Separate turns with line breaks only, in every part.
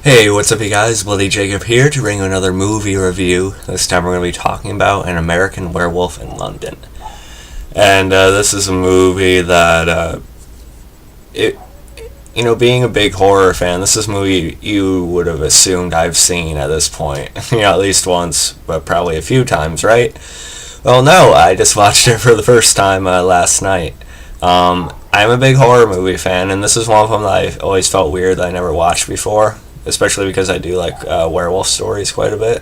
Hey, what's up you guys? Bloody Jacob here to bring you another movie review. This time we're going to be talking about An American Werewolf in London. And this is a movie that, being a big horror fan, this is a movie you would have assumed I've seen at this point. At least once, but probably a few times, right? Well, no, I just watched it for the first time last night. I'm a big horror movie fan, and this is one of them that I always felt weird that I never watched before. Especially because I do like werewolf stories quite a bit.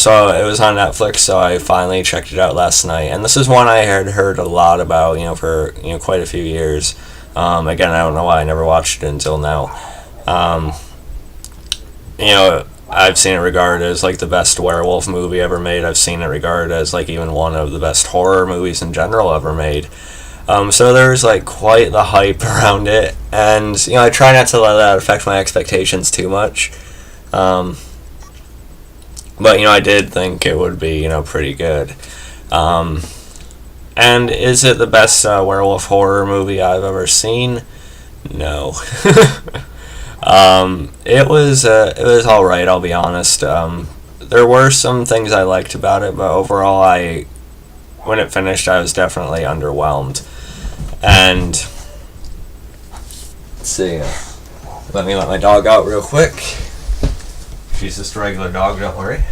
So it was on Netflix, so I finally checked it out last night. And this is one I had heard a lot about, for quite a few years. Again, I don't know why I never watched it until now. I've seen it regarded as like the best werewolf movie ever made. I've seen it regarded as like even one of the best horror movies in general ever made. So there's like quite the hype around it, and I try not to let that affect my expectations too much. But I did think it would be pretty good. And is it the best werewolf horror movie I've ever seen? No. It was all right. I'll be honest. There were some things I liked about it, but overall, when it finished, I was definitely underwhelmed. And let's see, let me let my dog out real quick. She's just a regular dog, don't worry.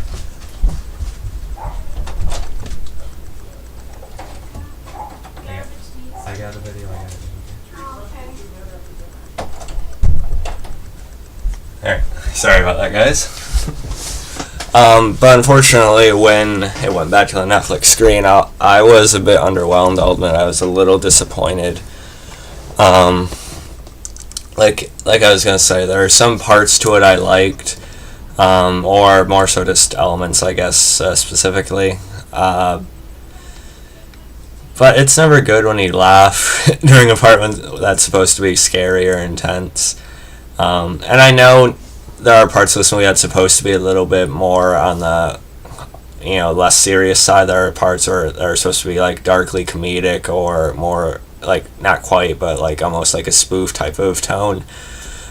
I got a video. Alright, sorry about that, guys. But unfortunately, when it went back to the Netflix screen, I was a bit underwhelmed. I'll admit I was a little disappointed. Like I was gonna say, there are some parts to it I liked, or more so just elements, I guess, specifically. But it's never good when you laugh during a part that's supposed to be scary or intense. And I know there are parts of this movie that's supposed to be a little bit more on the, less serious side. There are parts that are supposed to be like darkly comedic or more like not quite, but like almost like a spoof type of tone.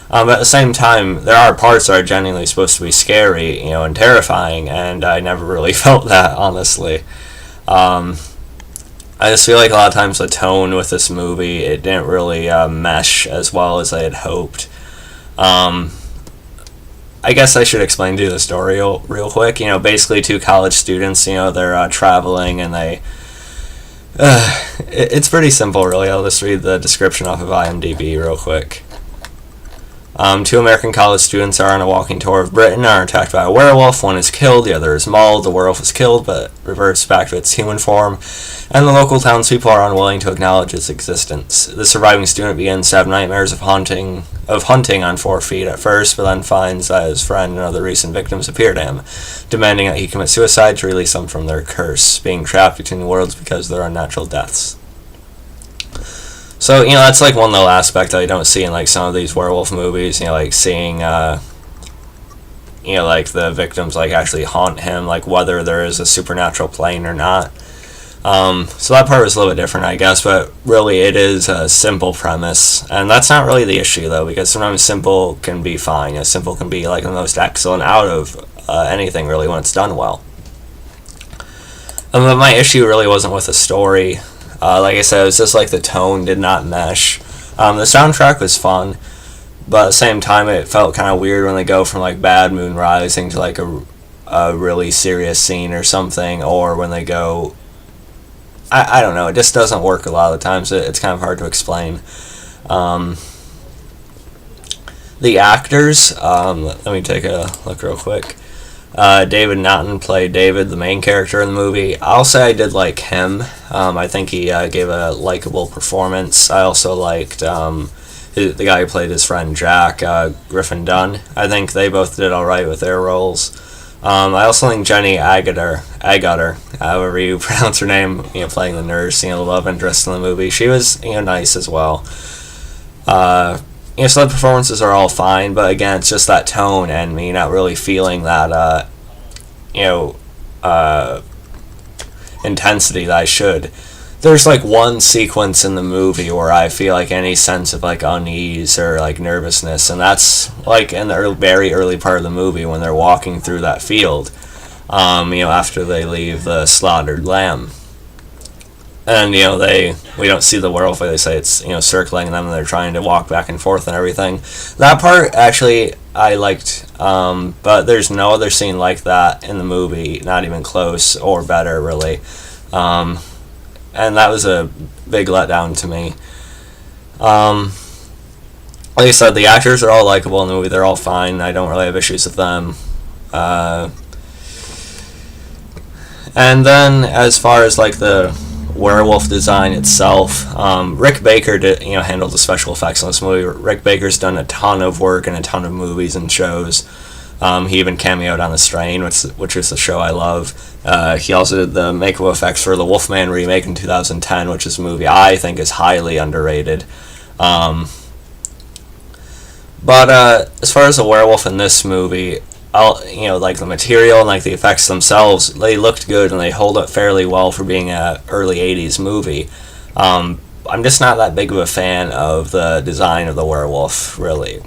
But at the same time, there are parts that are genuinely supposed to be scary, and terrifying, and I never really felt that, honestly. I just feel like a lot of times the tone with this movie, it didn't really mesh as well as I had hoped. I guess I should explain to you the story real quick. Basically two college students, they're traveling, and they... it's pretty simple, really. I'll just read the description off of IMDb real quick. Two American college students are on a walking tour of Britain and are attacked by a werewolf. One is killed, the other is mauled. The werewolf is killed, but reverts back to its human form, and the local townspeople are unwilling to acknowledge its existence. The surviving student begins to have nightmares of hunting on 4 feet at first, but then finds that his friend and other recent victims appear to him, demanding that he commit suicide to release them from their curse, being trapped between worlds because of their unnatural deaths. So, that's like one little aspect that I don't see in like some of these werewolf movies, like seeing like the victims like actually haunt him, like whether there is a supernatural plane or not. So that part was a little bit different, I guess, but really it is a simple premise, and that's not really the issue, though, because sometimes simple can be fine. Simple can be like the most excellent out of anything, really, when it's done well. But my issue really wasn't with the story. Like I said, it was just like the tone did not mesh. The soundtrack was fun, but at the same time it felt kind of weird when they go from like Bad Moon Rising to like a really serious scene or something, or when they go... I don't know, it just doesn't work a lot of the times. It's kind of hard to explain. The actors, let me take a look real quick. David Naughton played David, the main character in the movie. I'll say I did like him. I think he gave a likable performance. I also liked the guy who played his friend Jack, Griffin Dunne. I think they both did alright with their roles. I also think Jenny Agutter, however you pronounce her name, playing the nurse, the love interest in the movie, she was nice as well. So the performances are all fine, but again, it's just that tone and me not really feeling that, intensity that I should. there's like one sequence in the movie where I feel like any sense of like unease or like nervousness, and that's like in the very early part of the movie when they're walking through that field, after they leave the slaughtered lamb. And we don't see the werewolf, but they say it's circling them and they're trying to walk back and forth and everything. That part actually I liked, but there's no other scene like that in the movie, not even close or better really. And that was a big letdown to me. Like I said, the actors are all likable in the movie. They're all fine. I don't really have issues with them. And then as far as like the werewolf design itself, Rick Baker handled the special effects on this movie. Rick Baker's done a ton of work in a ton of movies and shows. He even cameoed on The Strain, which is the show I love. He also did the makeup effects for the Wolfman remake in 2010, which is a movie I think is highly underrated. But as far as the werewolf in this movie, like the material and like the effects themselves, they looked good and they hold up fairly well for being a early 80s movie. I'm just not that big of a fan of the design of the werewolf, really.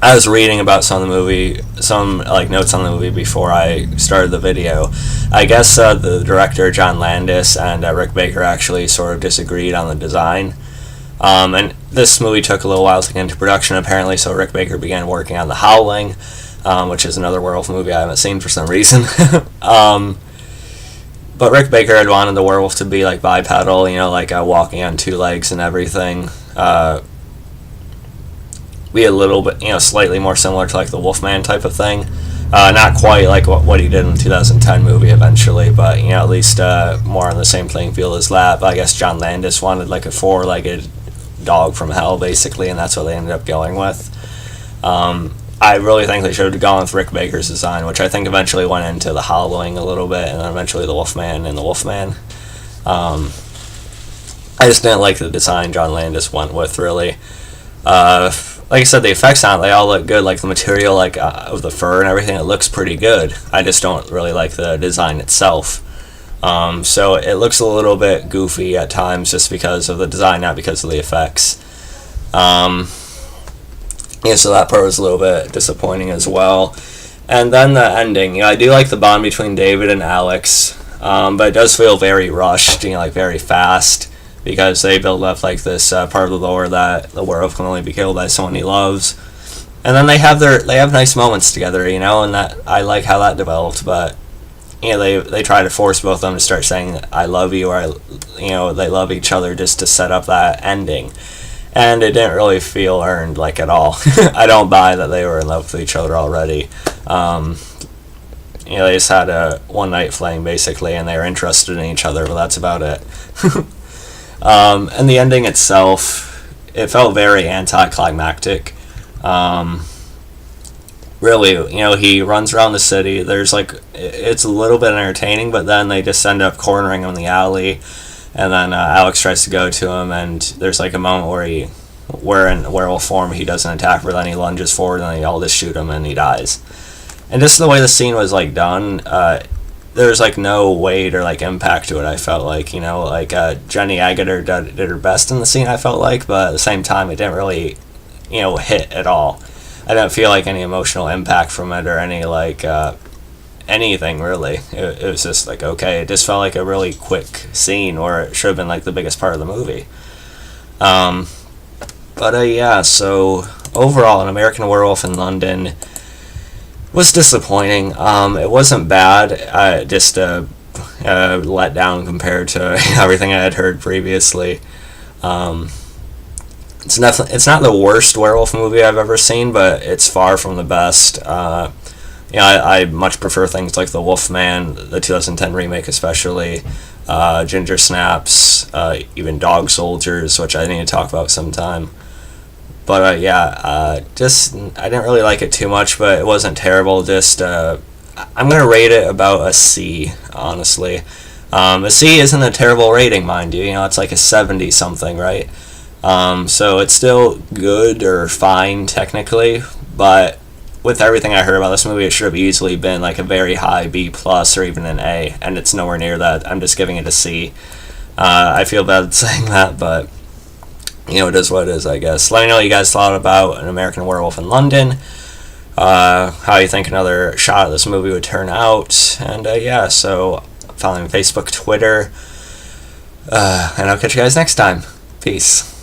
I was reading about some like notes on the movie before I started the video. I guess the director John Landis and Rick Baker actually sort of disagreed on the design. And this movie took a little while to get into production, apparently, so Rick Baker began working on The Howling, which is another werewolf movie I haven't seen for some reason. But Rick Baker had wanted the werewolf to be like bipedal, like walking on two legs and everything. Be a little bit, slightly more similar to like the Wolfman type of thing. Not quite like what he did in the 2010 movie eventually, but at least more on the same playing field as that. But I guess John Landis wanted like a four-legged dog from hell, basically, and that's what they ended up going with. I really think they should have gone with Rick Baker's design, which I think eventually went into The Howling a little bit, and then eventually the Wolfman and the Wolfman. I just didn't like the design John Landis went with, really. Like I said, the effects on it, they all look good. Like the material, like of the fur and everything, it looks pretty good. I just don't really like the design itself. So it looks a little bit goofy at times just because of the design, not because of the effects. So that part was a little bit disappointing as well. And then the ending. I do like the bond between David and Alex, but it does feel very rushed, like very fast, because they build up like this part of the lore that the werewolf can only be killed by someone he loves. And then they have nice moments together, and that I like how that developed, but they try to force both of them to start saying I love you, or they love each other just to set up that ending. And it didn't really feel earned like at all. I don't buy that they were in love with each other already. They just had a one night fling basically, and they were interested in each other, but that's about it. And the ending itself, it felt very anti-climactic. Really, he runs around the city. There's it's a little bit entertaining, but then they just end up cornering him in the alley, and then Alex tries to go to him, and there's like a moment where in werewolf form he doesn't attack, but then he lunges forward, and they all just shoot him, and he dies. And just the way the scene was done, there's no weight or impact to it. I felt Jenny Agutter did her best in the scene, I felt but at the same time it didn't really hit at all. I didn't feel any emotional impact from it or any anything really. It was just okay, it just felt like a really quick scene where it should have been the biggest part of the movie. So overall, An American Werewolf in London was disappointing. It wasn't bad. Just let down compared to everything I had heard previously. It's not the worst werewolf movie I've ever seen, but it's far from the best. I much prefer things like The Wolfman, the 2010 remake especially, Ginger Snaps, even Dog Soldiers, which I need to talk about sometime. But I didn't really like it too much, but it wasn't terrible. I'm gonna rate it about a C, honestly. A C isn't a terrible rating, mind you. It's a 70 something, right? So it's still good or fine technically, but with everything I heard about this movie, it should have easily been like a very high B plus or even an A, and it's nowhere near that. I'm just giving it a C. I feel bad saying that, but it is what it is, I guess. Let me know what you guys thought about An American Werewolf in London. How you think another shot of this movie would turn out, and so follow me on Facebook, Twitter, and I'll catch you guys next time. Peace.